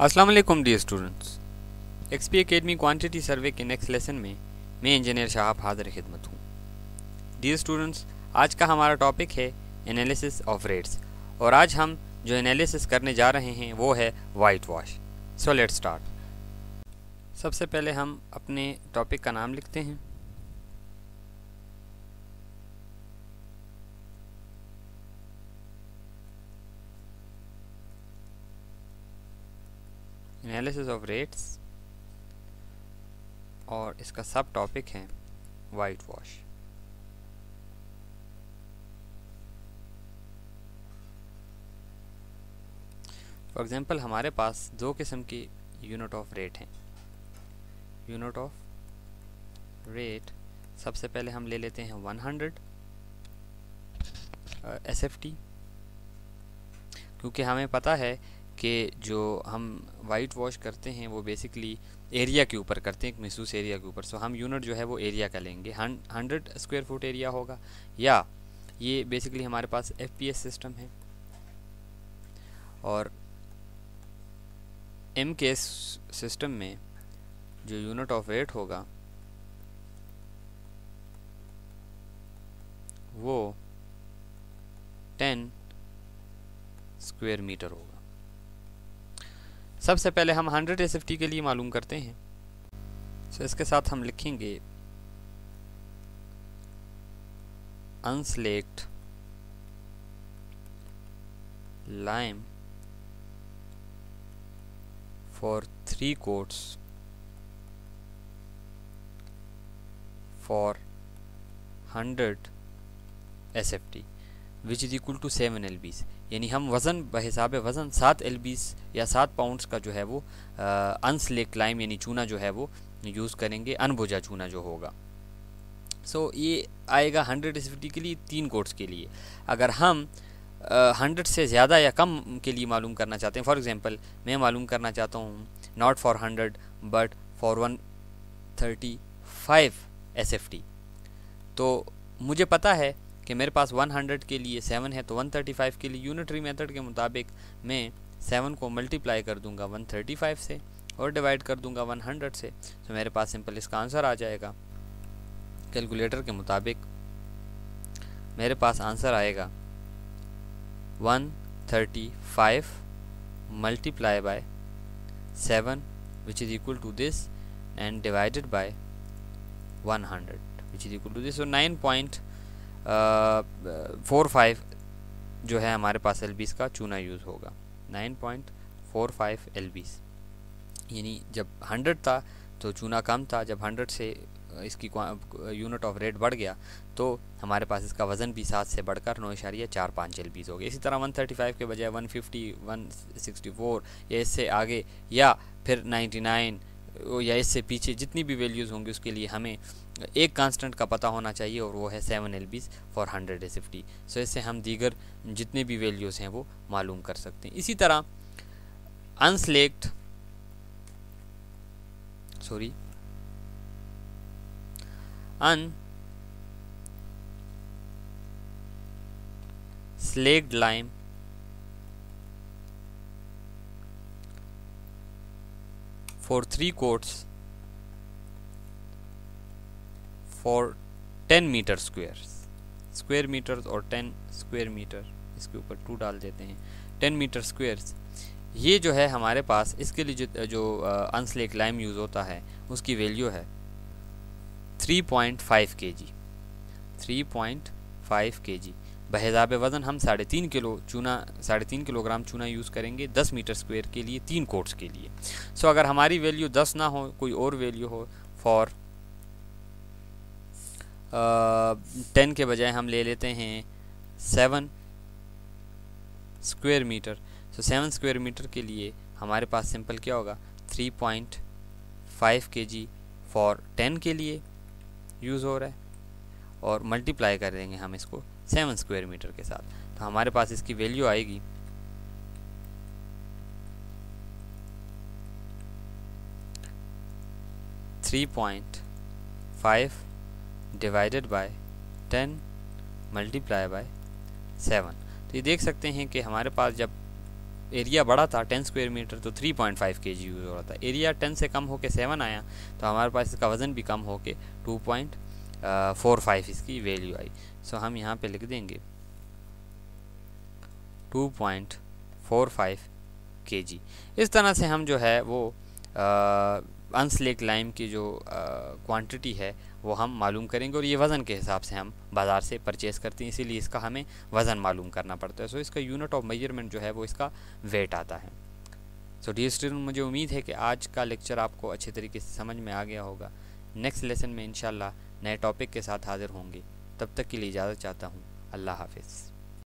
अस्सलाम वालेकुम dear students. XP academy quantity survey के नेक्स्ट लेसन में मैं इंजीनियर शाहब हाजिर खिदमत हूँ। डियर स्टूडेंट्स, आज का हमारा टॉपिक है एनालिसिस ऑफ रेट्स और आज हम जो एनालिसिस करने जा रहे हैं वो है white wash. So let's start. सबसे पहले हम अपने टॉपिक का नाम लिखते हैं। एनालिसिस ऑफ रेट्स और इसका सब टॉपिक है वाइट वॉश। फॉर एग्जांपल हमारे पास दो किस्म की यूनिट ऑफ रेट हैं। यूनिट ऑफ रेट सबसे पहले हम ले लेते हैं 100 SFT, क्योंकि हमें पता है कि जो हम वाइट वॉश करते हैं वो बेसिकली एरिया के ऊपर करते हैं, एक महसूस एरिया के ऊपर। सो हम यूनिट जो है वो एरिया का लेंगे, 100 स्क्वायर फुट एरिया होगा, या ये बेसिकली हमारे पास FPS सिस्टम है। और MKS सिस्टम में जो यूनिट ऑफ रेट होगा वो 10 स्क्वायर मीटर होगा। सबसे पहले हम 100 SFT के लिए मालूम करते हैं। सो इसके साथ हम लिखेंगे अनस्लेक्ड lime for 3 coats for 100 SFT which is equal to 7 LBs। यानी हम वज़न बहिसाब वज़न 7 LBs या 7 पाउंड्स का जो है वो अनस्लेक्ड लाइम यानी चूना जो है वो यूज़ करेंगे, अनबुझा चूना जो होगा। सो ये आएगा 100 SFT के लिए 3 कोट्स के लिए। अगर हम 100 से ज़्यादा या कम के लिए मालूम करना चाहते हैं, फॉर एग्जांपल मैं मालूम करना चाहता हूँ not for 100 but for 135 SFT, तो मुझे पता है कि मेरे पास 100 के लिए 7 है, तो 135 के लिए यूनिटरी मेथड के मुताबिक मैं 7 को मल्टीप्लाई कर दूंगा 135 से और डिवाइड कर दूंगा 100 से। तो मेरे पास सिंपल इसका आंसर आ जाएगा। कैलकुलेटर के मुताबिक मेरे पास आंसर आएगा 135 multiply by 7 which is equal to this and divided by 100 which is equal to this। so 9.45 जो है हमारे पास LBs का चूना यूज़ होगा, 9.45 LBs। यानी जब 100 था तो चूना कम था, जब 100 से इसकी यूनिट ऑफ रेट बढ़ गया तो हमारे पास इसका वज़न भी 7 से बढ़कर 9.45 LBs हो गया। इसी तरह 135 के बजाय 150, 164 या इससे आगे या फिर 99 या इससे पीछे जितनी भी वैल्यूज़ होंगी उसके लिए हमें एक कांस्टेंट का पता होना चाहिए और वो है 7 LBs फॉर 100 SFT। सो इससे हम दीगर जितने भी वैल्यूज़ हैं वो मालूम कर सकते हैं। इसी तरह unslaked lime for 3 coats for 10 metre square metres और 10 स्क्वायर मीटर, इसके ऊपर 2 डाल देते हैं, 10 मीटर स्क्वायर्स। ये जो है हमारे पास इसके लिए जो अनस्लेक्ड लाइम यूज़ होता है उसकी वैल्यू है 3.5 kg। 3.5 kg बहिसाब वज़न हम 3.5 किलोग्राम चूना यूज़ करेंगे 10 मीटर स्क्वायर के लिए 3 कोट्स के लिए। सो अगर हमारी वैल्यू 10 ना हो, कोई और वैल्यू हो, फॉर 10 के बजाय हम ले लेते हैं 7 स्क्वायर मीटर। सो 7 स्क्वायर मीटर के लिए हमारे पास सिंपल क्या होगा, 3.5 kg फॉर 10 के लिए यूज़ हो रहा है और मल्टीप्लाई कर देंगे हम इसको 7 स्क्वायर मीटर के साथ, तो हमारे पास इसकी वैल्यू आएगी 3.5 डिवाइडेड बाय 10 मल्टीप्लाई बाय 7। तो ये देख सकते हैं कि हमारे पास जब एरिया बड़ा था 10 स्क्वायर मीटर तो 3.5 kg यूज़ हो रहा था। एरिया 10 से कम होके 7 आया तो हमारे पास इसका वज़न भी कम होके 2.45 इसकी वैल्यू आई। सो हम यहाँ पे लिख देंगे 2.45 kg। इस तरह से हम जो है वो अनस्लेक्ड लाइम की जो क्वांटिटी है वो हम मालूम करेंगे, और ये वज़न के हिसाब से हम बाज़ार से परचेज़ करते हैं, इसीलिए इसका हमें वज़न मालूम करना पड़ता है। सो इसका यूनिट ऑफ मेजरमेंट जो है वो इसका वेट आता है। सो डियर स्टूडेंट, मुझे उम्मीद है कि आज का लेक्चर आपको अच्छे तरीके से समझ में आ गया होगा। नेक्स्ट लेसन में इंशाल्लाह नए टॉपिक के साथ हाज़िर होंगे। तब तक के लिए इजाज़त चाहता हूँ। अल्लाह हाफिज़।